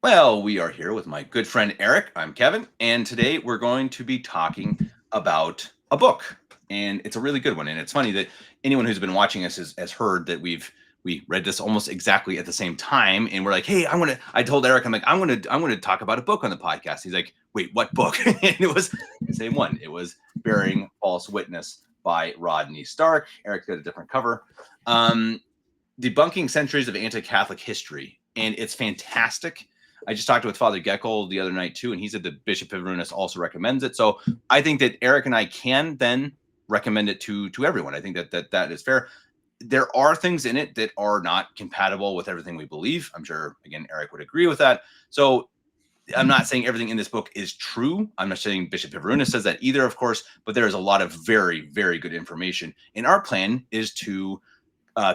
Well, we are here with my good friend Eric. I'm Kevin, and today we're going to be talking about a book, and it's a really good one. And it's funny that anyone who's been watching us has heard that we read this almost exactly at the same time, and we're like, "Hey, I want to." I told Eric, I'm going to talk about a book on the podcast. He's like, "Wait, what book?" And it was the same one. It was "Bearing False Witness" by Rodney Stark. Eric's got a different cover. Debunking Centuries of Anti-Catholic History, and it's fantastic. I just talked with Father Geckel the other night too, and he said that Bishop Piverinus also recommends it. So I think that Eric and I can then recommend it to everyone. I think that is fair. There are things in it that are not compatible with everything we believe. I'm sure, again, Eric would agree with that. So I'm not saying everything in this book is true. I'm not saying Bishop Piverinus says that either, of course, but there is a lot of very, very good information. And our plan is to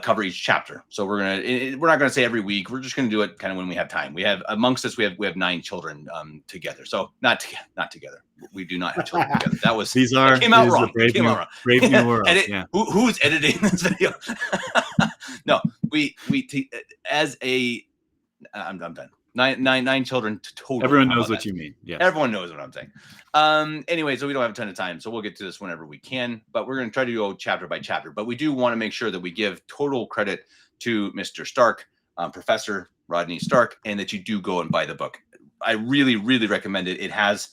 cover each chapter. So we're not gonna say every week. We're just gonna do it kind of when we have time. We have amongst us we have 9 children together. So not together. We do not have children together. That came out wrong. Brave new world. Yeah. Who's editing this video? No, as a I'm done. Nine children total. Everyone knows what you mean. Yeah. Everyone knows what I'm saying. Anyway, so we don't have a ton of time, so we'll get to this whenever we can, but we're going to try to go chapter by chapter. But we do want to make sure that we give total credit to Mr. Stark, Professor Rodney Stark, and that you do go and buy the book. I really, really recommend it. It has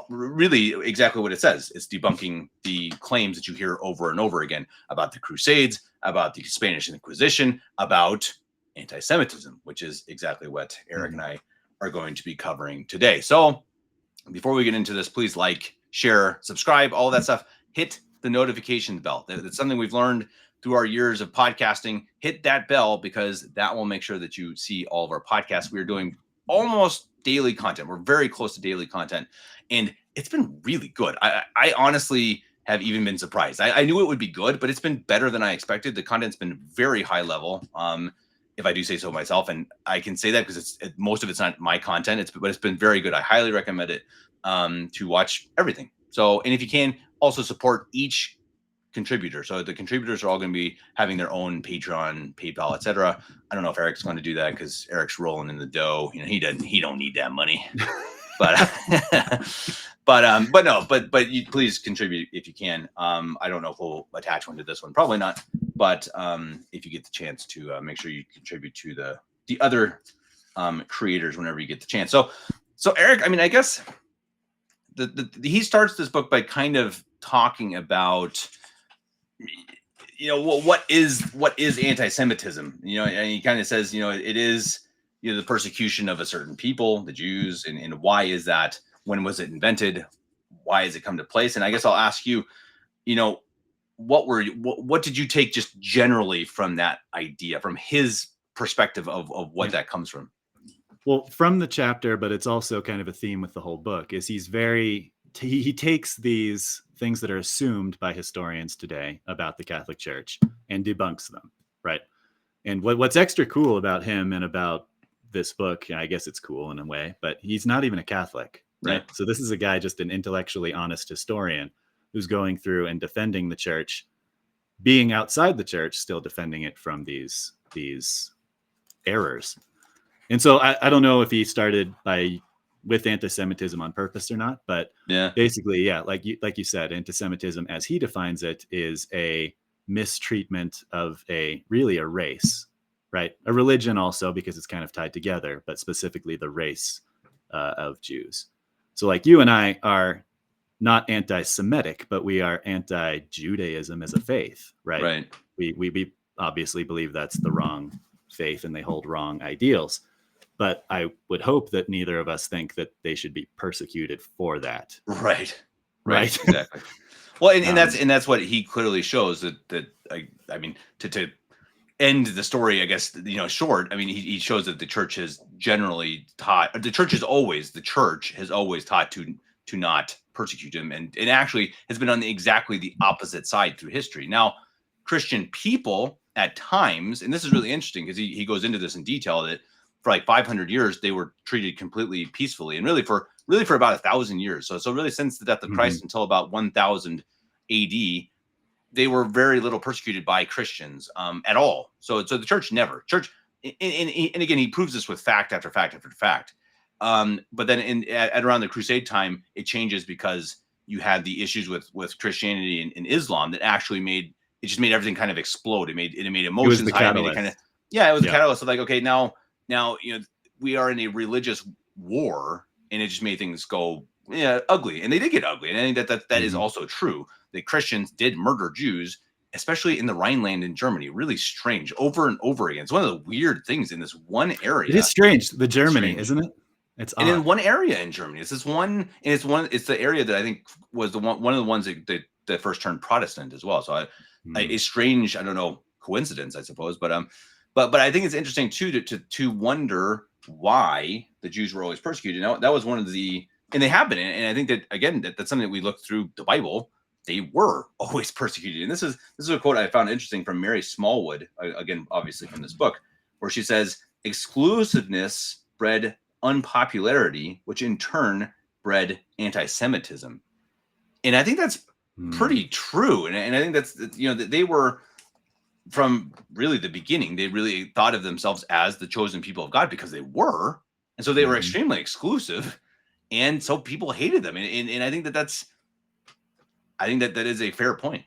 really exactly what it says. It's debunking the claims that you hear over and over again about the Crusades, about the Spanish Inquisition, about anti-Semitism, which is exactly what Eric and I are going to be covering today. So before we get into this, please like, share, subscribe, all that stuff. Hit the notification bell. That's something we've learned through our years of podcasting. Hit that bell because that will make sure that you see all of our podcasts. We are doing almost daily content. We're very close to daily content, and it's been really good. I honestly have even been surprised. I knew it would be good, but it's been better than I expected. The content's been very high level. If I do say so myself, and I can say that because most of it's not my content, but it's been very good. I highly recommend it to watch everything. So, and if you can, also support each contributor. So the contributors are all going to be having their own Patreon, PayPal, etc. I don't know if Eric's going to do that because Eric's rolling in the dough. You know, he don't need that money, but but you please contribute if you can. I don't know if we'll attach one to this one, probably not. But if you get the chance to make sure you contribute to the other creators whenever you get the chance. So Eric, I mean, I guess he starts this book by kind of talking about, you know, what is anti-Semitism? You know, and he kind of says, you know, it is, you know, the persecution of a certain people, the Jews, and why is that? When was it invented? Why has it come to place? And I guess I'll ask you, you know, what did you take just generally from that idea, from his perspective of what that comes from? Well, from the chapter, but it's also kind of a theme with the whole book, is he takes these things that are assumed by historians today about the Catholic Church and debunks them, right? And what's extra cool about him and about this book, I guess it's cool in a way, but he's not even a Catholic, right? Yeah. So this is a guy, just an intellectually honest historian who's going through and defending the church, being outside the church, still defending it from these errors. And so I don't know if he started with anti-Semitism on purpose or not, but basically, yeah, like you said, anti-Semitism, as he defines it, is a mistreatment of really a race, right? A religion also, because it's kind of tied together, but specifically the race of Jews. So like you and I are not anti-Semitic, but we are anti-Judaism as a faith, right? Right. We obviously believe that's the wrong faith and they hold wrong ideals. But I would hope that neither of us think that they should be persecuted for that. Right. Exactly. Well, and that's what he clearly shows that I mean, to end the story, I guess, you know, short. I mean, he shows that the church has generally taught. The church has always taught to not persecute him, and actually has been on exactly the opposite side through history. Now, Christian people at times, and this is really interesting because he goes into this in detail, that for like 500 years they were treated completely peacefully, and really for about 1,000 years. So really since the death of Christ until about 1000 AD, they were very little persecuted by Christians at all. So the church never. And again, he proves this with fact after fact after fact. But then at around the Crusade time, it changes because you had the issues with Christianity and Islam that actually made everything kind of explode. It made It was emotions the high. It made it catalyst. kind of it was a Yeah. catalyst of like, okay, now we are in a religious war, and it just made things go ugly, and they did get ugly. And I think that is also true. The Christians did murder Jews, especially in the Rhineland in Germany. Really strange, over and over again. It's one of the weird things in this one area. It is strange. The Germany, isn't it? It's and odd. in one area in Germany. It's this one, and it's the area that I think was one of the ones that first turned Protestant as well. So a strange, I don't know, coincidence, I suppose, but I think it's interesting too to wonder why the Jews were always persecuted. Now that was one of the, and they have been, and I think that again that's something that we look through the Bible. They were always persecuted, and this is a quote I found interesting from Mary Smallwood, again obviously from this book, where she says, "Exclusiveness bred unpopularity, which in turn bred anti-Semitism." And I think that's pretty true. And I think that's, that they were, from really the beginning, they really thought of themselves as the chosen people of God because they were. And so they were extremely exclusive. And so people hated them. And I think that is a fair point.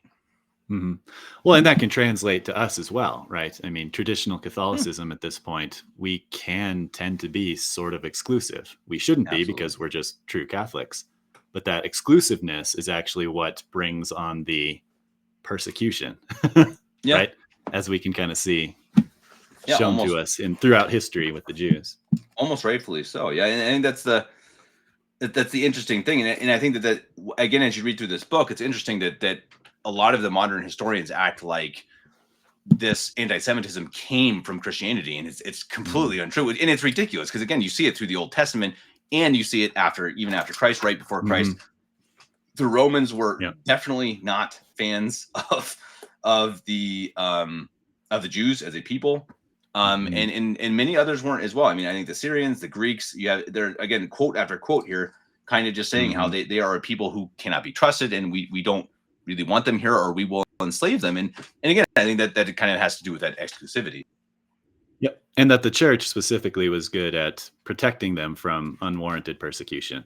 Well, and that can translate to us as well, right? I mean, traditional Catholicism at this point, we can tend to be sort of exclusive. We shouldn't be because we're just true Catholics. But that exclusiveness is actually what brings on the persecution, right? As we can kind of see shown to us throughout history with the Jews. Almost rightfully so. Yeah. And I think that's the interesting thing. And I think that again, as you read through this book, it's interesting that a lot of the modern historians act like this anti-Semitism came from Christianity, and it's completely untrue. And it's ridiculous because again, you see it through the Old Testament, and you see it even after Christ, right before Christ. The Romans were definitely not fans of the Jews as a people. And many others weren't as well. I mean, I think the Syrians, the Greeks, they're again, quote after quote here, kind of just saying how they are a people who cannot be trusted, and we don't really want them here, or we will enslave them. And again, I think that it kind of has to do with that exclusivity. Yep. And that the church specifically was good at protecting them from unwarranted persecution.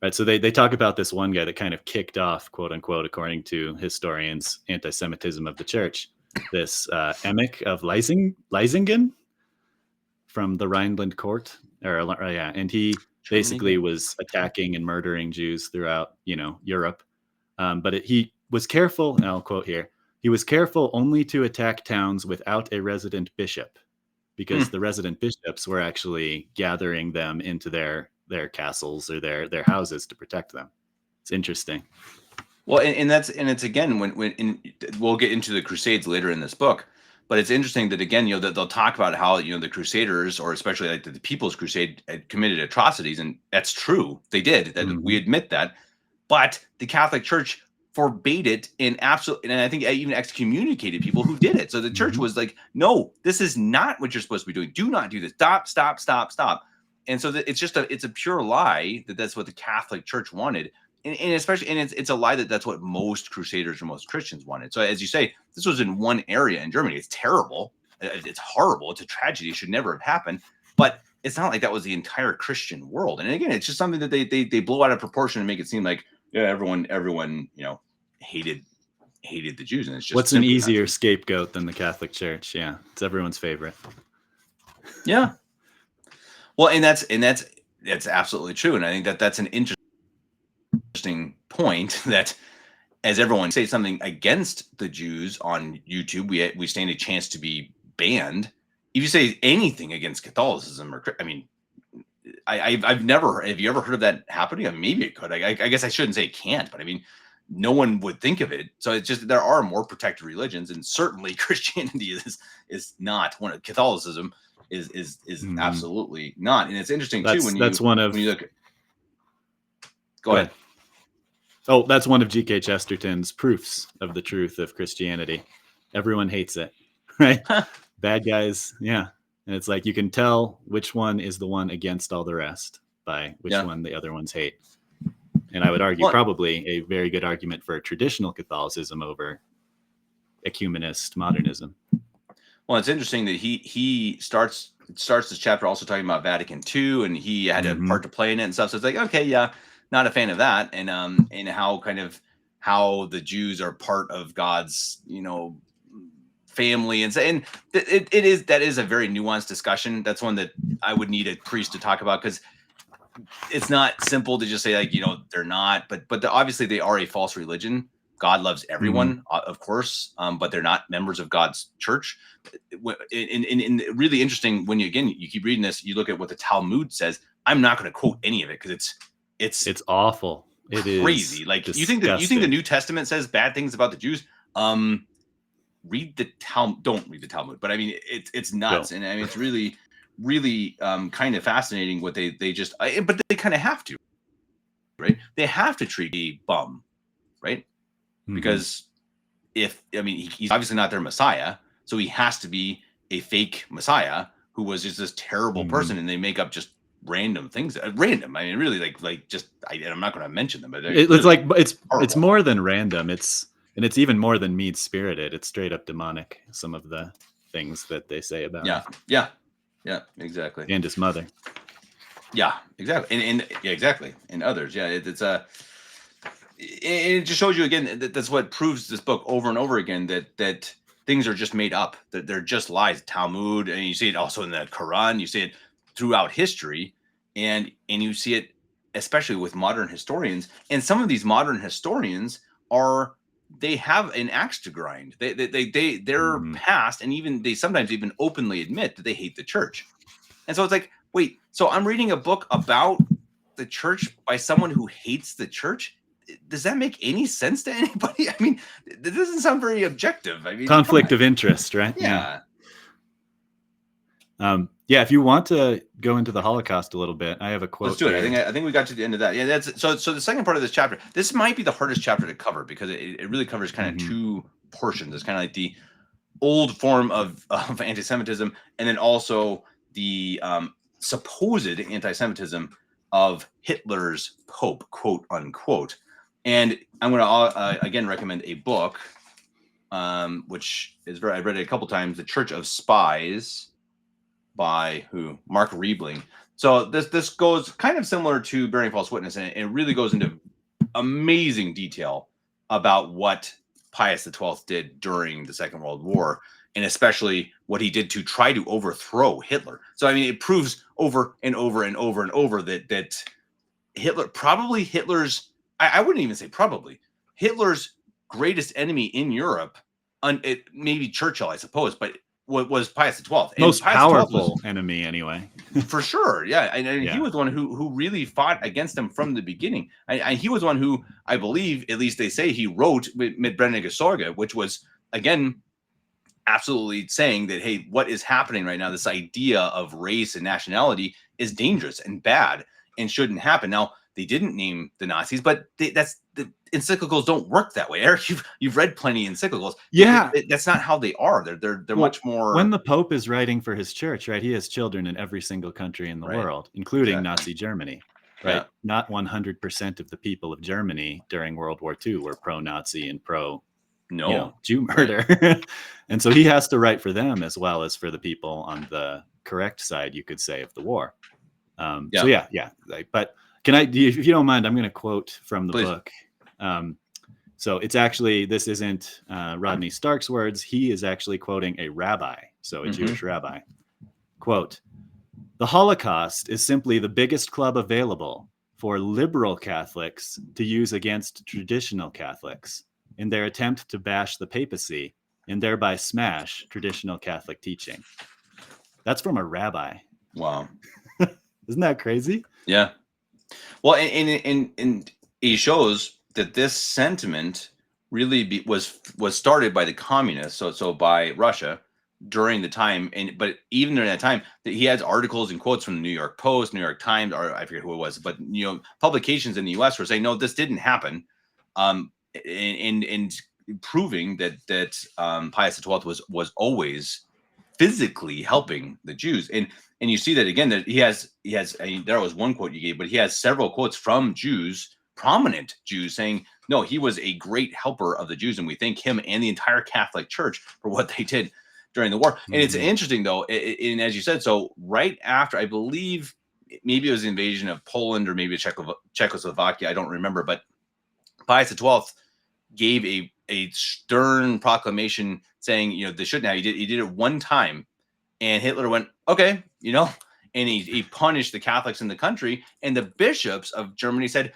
Right. So they talk about this one guy that kind of kicked off, quote unquote, according to historians, anti-Semitism of the church. This Emich of Leisingen from the Rhineland court, and he basically was attacking and murdering Jews throughout, Europe. But he was careful, and I'll quote here, he was careful only to attack towns without a resident bishop, because the resident bishops were actually gathering them into their castles or their houses to protect them. It's interesting. Well, and it's again, when we'll get into the Crusades later in this book, but it's interesting that again, that they'll talk about how, the Crusaders, or especially like the People's Crusade, had committed atrocities, and that's true. They did. We admit that. But the Catholic Church forbade it and I think even excommunicated people who did it. So the church was like, no, this is not what you're supposed to be doing. Do not do this. Stop. And so it's a pure lie that's what the Catholic Church wanted. And especially, and it's a lie that's what most Crusaders or most Christians wanted. So as you say, this was in one area in Germany. It's terrible. It's horrible. It's a tragedy. It should never have happened. But it's not like that was the entire Christian world. And again, it's just something that they blow out of proportion and make it seem like, everyone, hated the Jews. And it's just, what's an easier scapegoat than the Catholic Church? Yeah. It's everyone's favorite. Yeah. Well, and that's absolutely true. And I think that's an interesting point, that as everyone say something against the Jews on YouTube, we stand a chance to be banned. If you say anything against Catholicism, I've never. Have you ever heard of that happening? I mean, maybe it could. I guess I shouldn't say it can't, but I mean, no one would think of it. So it's just, there are more protected religions, and certainly Christianity is not one of Catholicism is absolutely not. And it's interesting too when you look. Go ahead. Oh, that's one of G.K. Chesterton's proofs of the truth of Christianity. Everyone hates it, right? Bad guys, yeah. And it's like you can tell which one is the one against all the rest by which one the other ones hate. And I would argue probably a very good argument for traditional Catholicism over ecumenist modernism. Well, it's interesting that he starts starts this chapter also talking about Vatican II, and he had a part to play in it and stuff. So it's like, okay, yeah, not a fan of that, and how the Jews are part of God's, family, and that is a very nuanced discussion. That's one that I would need a priest to talk about, because it's not simple to just say, like, they're not, but obviously they are a false religion. God loves everyone, of course, but they're not members of God's church. And really interesting, when you keep reading this, you look at what the Talmud says. I'm not going to quote any of it, because it's awful. It crazy. is Like, disgusting. you think the New Testament says bad things about the Jews? Read the Talmud. Don't read the Talmud, but I mean, it's nuts. Don't. And I mean, it's really, really kind of fascinating what they just, but they kind of have to, right? They have to treat a bum, right? Because he's obviously not their Messiah, so he has to be a fake Messiah who was just this terrible person, and they make up just random things. Random. I mean, really, like just, I'm not going to mention them, but it's really like it's horrible. more than random. It's even more than mean spirited. It's straight up demonic. Some of the things that they say about him. Yeah, exactly. And his mother. Yeah, exactly. And yeah, exactly. And others. Yeah, it just shows you again that's what proves this book over and over again, that things are just made up, that they're just lies. Talmud, and you see it also in the Quran, you see it throughout history, and you see it especially with modern historians. And some of these modern historians they have an axe to grind. They're past, and even they sometimes even openly admit that they hate the church. And so it's like, wait, so I'm reading a book about the church by someone who hates the church? Does that make any sense to anybody? I mean, it doesn't sound very objective. I mean, conflict of interest, right? Yeah. If you want to go into the Holocaust a little bit, I have a quote. Let's do it. I think we got to the end of that. Yeah, that's so the second part of this chapter. This might be the hardest chapter to cover, because it really covers kind of two portions. It's kind of like the old form of anti-Semitism, and then also the supposed anti-Semitism of Hitler's Pope, quote unquote. And I'm going to again recommend a book, which is I've read it a couple times, The Church of Spies, by Mark Riebling. So this goes kind of similar to Bearing False Witness, and it really goes into amazing detail about what Pius XII did during the Second World War, and especially what he did to try to overthrow Hitler. So I mean, it proves over and over and over and over that Hitler's, I wouldn't even say probably, Hitler's greatest enemy in Europe, maybe Churchill, I suppose, but what was Pius XII. And most Pius powerful enemy, anyway. For sure, yeah. And he was the one who really fought against him from the beginning. He was one who, I believe, at least they say, he wrote Mit Brennende Sorge, which was, again, absolutely saying that, hey, what is happening right now, this idea of race and nationality, is dangerous and bad and shouldn't happen. Now, they didn't name the Nazis, but the encyclicals don't work that way. Eric, you've read plenty of encyclicals. Yeah, that's not how they are. They're much more. When the Pope is writing for his church, right, he has children in every single country in the world, including Nazi Germany, right? Yeah. Not 100% of the people of Germany during World War II were pro-Nazi and Jew murder, and so he has to write for them as well as for the people on the correct side, you could say, of the war. So but. Can I, if you don't mind, I'm going to quote from the book. So it's actually, this isn't Rodney Stark's words. He is actually quoting a rabbi, so a Jewish rabbi. Quote, "The Holocaust is simply the biggest club available for liberal Catholics to use against traditional Catholics in their attempt to bash the papacy and thereby smash traditional Catholic teaching." That's from a rabbi. Wow. Isn't that crazy? Yeah. Well, and he shows that this sentiment really was started by the communists, so by Russia during the time, but even during that time, he has articles and quotes from the New York Post, New York Times, or I forget who it was, but publications in the U.S. were saying, no, this didn't happen, and proving that Pius XII was always physically helping the Jews. And you see that again, that he has, there was one quote you gave, but he has several quotes from Jews, prominent Jews, saying, no, he was a great helper of the Jews, and we thank him and the entire Catholic Church for what they did. during the war. And it's interesting though, and as you said, so right after, I believe maybe it was the invasion of Poland or maybe Czechoslovakia, I don't remember, but Pius XII gave a stern proclamation saying, they shouldn't have. He did it one time, and Hitler went, okay, and he punished the Catholics in the country. And the bishops of Germany said,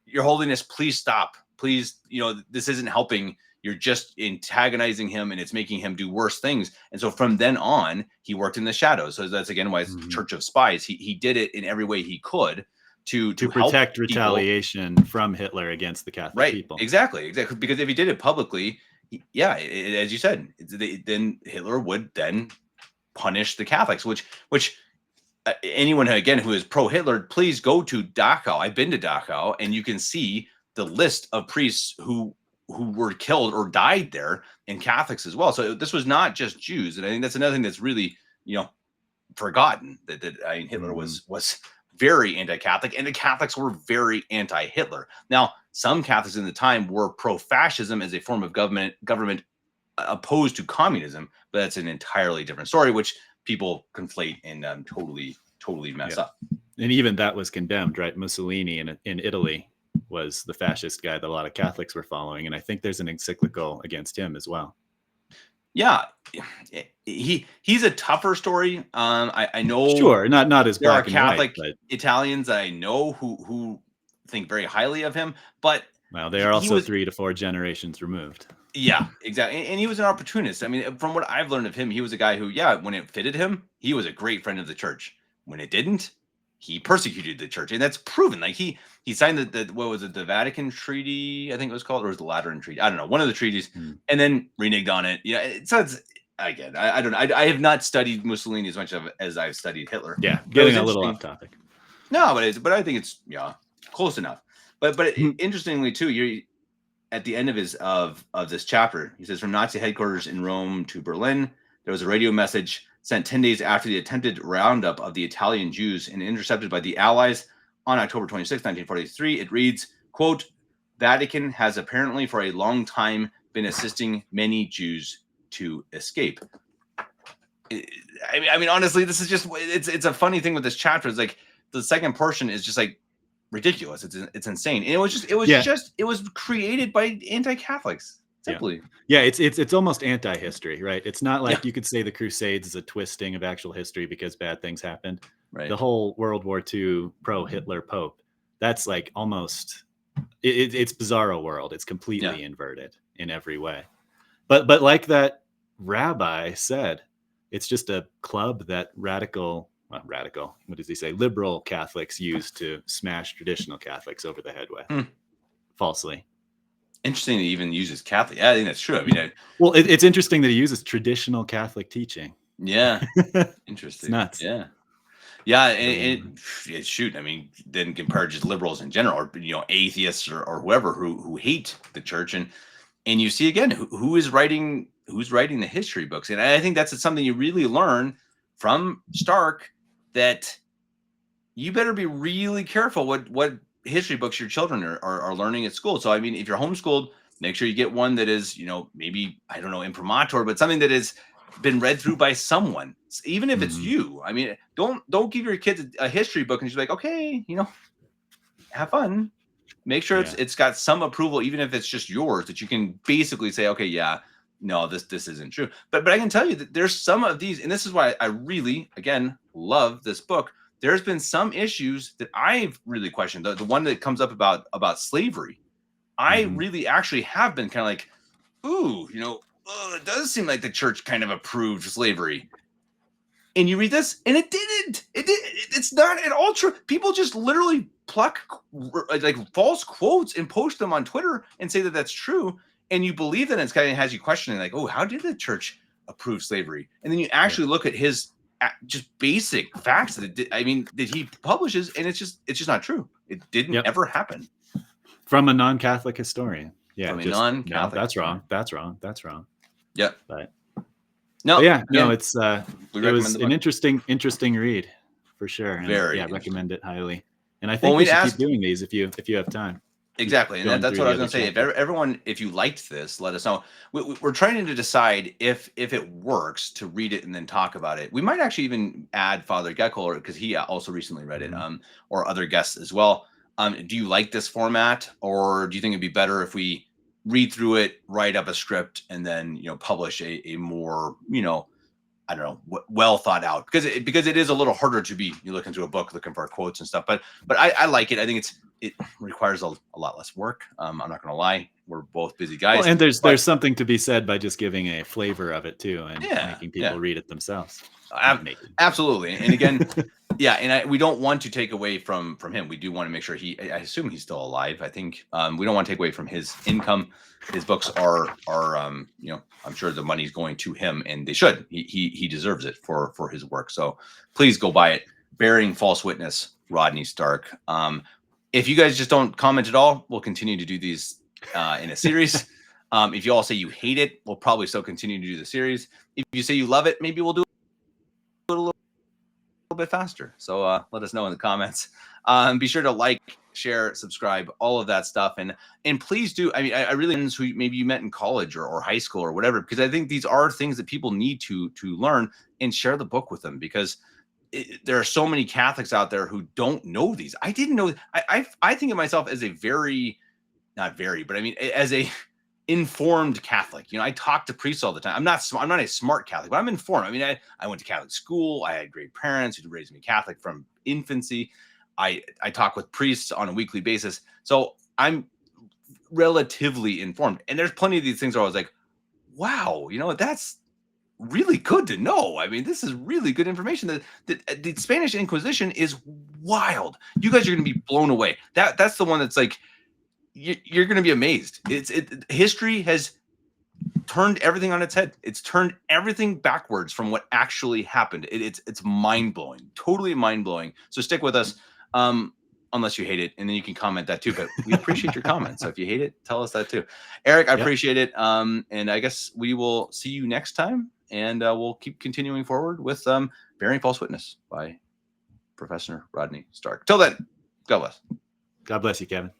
Your Holiness, please stop. Please, this isn't helping. You're just antagonizing him, and it's making him do worse things. And so from then on, he worked in the shadows. So that's again why it's Church of Spies. He did it in every way he could to protect help retaliation from Hitler against the Catholic people. Exactly. Because if he did it publicly, as you said, then Hitler would then punish the Catholics, which anyone who is pro-Hitler, please go to Dachau. I've been to Dachau, and you can see the list of priests who were killed or died there, and Catholics as well. So this was not just Jews, and I think that's another thing that's really forgotten, that Hitler was very anti-Catholic, and the Catholics were very anti-Hitler. Now, some Catholics in the time were pro-fascism as a form of government opposed to communism, but that's an entirely different story, which people conflate and totally mess up. And even that was condemned, right? Mussolini in Italy was the fascist guy that a lot of Catholics were following, and I think there's an encyclical against him as well. Yeah, he's a tougher story. I know, sure, not as black and Catholic white, but Italians I know who think very highly of him, but they are also 3 to 4 generations removed. Yeah, exactly. And he was an opportunist. I mean, from what I've learned of him, he was a guy who, when it fitted him, he was a great friend of the church. When it didn't, he persecuted the church, and that's proven. Like he signed the Vatican Treaty, I think it was called, or was the Lateran Treaty? I don't know, one of the treaties, and then reneged on it. Yeah, so it's again, I don't know. I have not studied Mussolini as much as I've studied Hitler. Yeah, getting a little off topic. No, but I think it's close enough. But interestingly too, you're at the end of this chapter, he says, from Nazi headquarters in Rome to Berlin, there was a radio message sent 10 days after the attempted roundup of the Italian Jews and intercepted by the Allies on October 26, 1943. It reads, quote, Vatican has apparently for a long time been assisting many Jews to escape. I mean, honestly, this is just, it's a funny thing with this chapter. It's like the second portion is just like ridiculous. It's insane. And it was created by anti-Catholics. Simply. Yeah, it's almost anti-history, right? It's not like you could say the Crusades is a twisting of actual history because bad things happened. Right. The whole World War II pro-Hitler Pope, that's like almost it's bizarro world. It's completely inverted in every way. But like that rabbi said, it's just a club that what does he say? Liberal Catholics use to smash traditional Catholics over the head with falsely. Interesting that he even uses Catholic. Yeah, I think that's true. I mean, it's interesting that he uses traditional Catholic teaching. Yeah, interesting. It's nuts. Yeah, and shoot. I mean, then compare just liberals in general, or atheists or whoever who hate the church, and you see again who's writing the history books, and I think that's something you really learn from Stark, that you better be really careful what history books your children are learning at school. So I mean, if you're homeschooled, make sure you get one that is maybe, I don't know, imprimatur, but something that has been read through by someone, even if it's you. I mean, don't give your kids a history book and just be like, okay, have fun. Make sure it's got some approval, even if it's just yours, that you can basically say, okay, no, this isn't true. But I can tell you that there's some of these, and this is why I really, again, love this book. There's been some issues that I've really questioned. The one that comes up about slavery, I really actually have been kind of like, ooh, it does seem like the church kind of approved slavery. And you read this, and it didn't. It's not at all true. People just literally pluck like false quotes and post them on Twitter and say that that's true. And you believe that, and it's kind of has you questioning, like, oh, how did the church approve slavery? And then you actually look at his just basic facts that he publishes, and it's just not true. It didn't ever happen. From a non-Catholic historian. Yeah. From a non-Catholic. No, that's wrong. That's wrong. Yep. But it's it was an interesting read for sure. And very recommend it highly. And I think we should keep doing these if you have time. Exactly. And going that's through what I the was other going to say. If chapters. everyone, if you liked this, let us know. We're trying to decide if it works to read it and then talk about it. We might actually even add Father Geckel because he also recently read it, or other guests as well. Do you like this format, or do you think it'd be better if we read through it, write up a script, and then publish a more I don't know, well thought out, because it is a little harder to be you looking through a book looking for quotes and stuff. But I like it. I think it requires a lot less work. I'm not gonna lie, we're both busy Well, guys, and but there's something to be said by just giving a flavor of it too, and yeah, making yeah, people read it themselves. Not making. absolutely. And again, yeah, and we don't want to take away from him. We do want to make sure I assume he's still alive. I think we don't want to take away from his income. His books are I'm sure the money's going to him, and they should. He deserves it for his work. So please go buy it. Bearing False Witness, Rodney Stark. If you guys just don't comment at all, we'll continue to do these in a series. If you all say you hate it, we'll probably still continue to do the series. If you say you love it, maybe we'll do it a little bit faster. So let us know in the comments. Be sure to like, share, subscribe, all of that stuff. And please do. I mean, I really who maybe you met in college or high school or whatever, because I think these are things that people need to learn, and share the book with them, because there are so many Catholics out there who don't know these. I didn't know. I think of myself as a very, not very, but I mean, as a informed Catholic. I talk to priests all the time. I'm not a smart Catholic, but I'm informed. I mean, I went to Catholic school. I had great parents who raised me Catholic from infancy. I talk with priests on a weekly basis. So I'm relatively informed. And there's plenty of these things where I was like, wow, that's really good to know. I mean, this is really good information. The Spanish Inquisition is wild. You guys are going to be blown away. That's the one that's like, you're going to be amazed. History has turned everything on its head. It's turned everything backwards from what actually happened. It's mind blowing, totally mind blowing. So stick with us, unless you hate it, and then you can comment that too. But we appreciate your comments. So if you hate it, tell us that too. Eric, I appreciate it. And I guess we will see you next time, and we'll keep continuing forward with Bearing False Witness by Professor Rodney Stark. Till then, God bless. God bless you, Kevin.